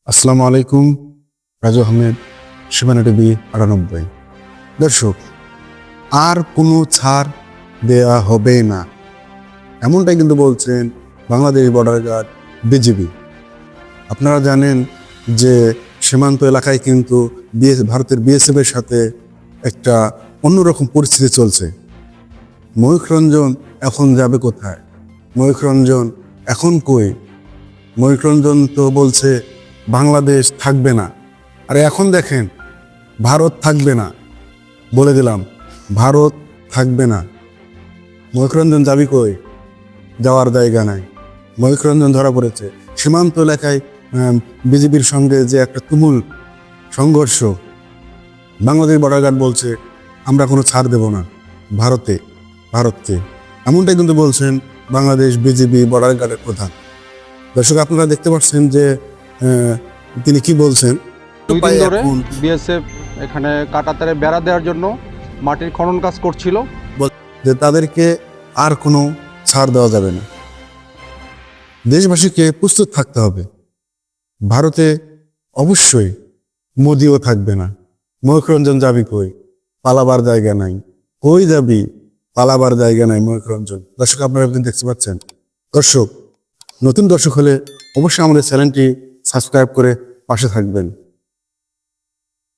আসসালামু আলাইকুম। রাজু আহমেদ, সীমানা টিভি ৯৮। দর্শক, আর কোনো ছাড় দেয়া হবে না, এমনটাই কিন্তু বলছেন বাংলাদেশ বর্ডার গার্ড বিজিবি। আপনারা জানেন যে সীমান্ত এলাকায় কিন্তু ভারতের বিএসএফ এর সাথে একটা অন্যরকম পরিস্থিতি চলছে। ময়ূখ রঞ্জন এখন যাবে কোথায়? ময়ূখ রঞ্জন এখন কই? ময়ূখ রঞ্জন তো বলছে বাংলাদেশ থাকবে না। আর এখন দেখেন ভারত থাকবে না, বলে দিলাম ভারত থাকবে না। ময়ূখ রঞ্জন যাবি কই? যাওয়ার জায়গা নাই। ময়ূখ রঞ্জন ধরা পড়েছে সীমান্ত এলাকায়। বিজেপির সঙ্গে যে একটা তুমুল সংঘর্ষ, বাংলাদেশ বর্ডার গার্ড বলছে আমরা কোনো ছাড় দেব না ভারতকে। এমনটাই কিন্তু বলছেন বাংলাদেশ বিজেপি বর্ডার গার্ডের প্রধান। দর্শক, আপনারা দেখতে পাচ্ছেন যে তিনি কি বলছেন। দুই দিন ধরে বিএসএফ এখানে কাঁটাতারে বেড়া দেওয়ার জন্য মাটির খনন কাজ করছিল, যে তাদেরকে আর কোনো ছাড় দেওয়া যাবে না। দেশবাসীকে প্রস্তুত থাকতে হবে। ভারতে অবশ্যই মোদিও থাকবে না। ময়ূখ রঞ্জন যাবি কই? পালাবার জায়গা নাই। কই যাবি? পালাবার জায়গা নাই ময়ূখ রঞ্জন। দর্শক, আপনারা দেখতে পাচ্ছেন। দর্শক, নতুন দর্শক হলে অবশ্যই আমাদের চ্যানেলটি সাবস্ক্রাইব করে পাশে থাকবেন।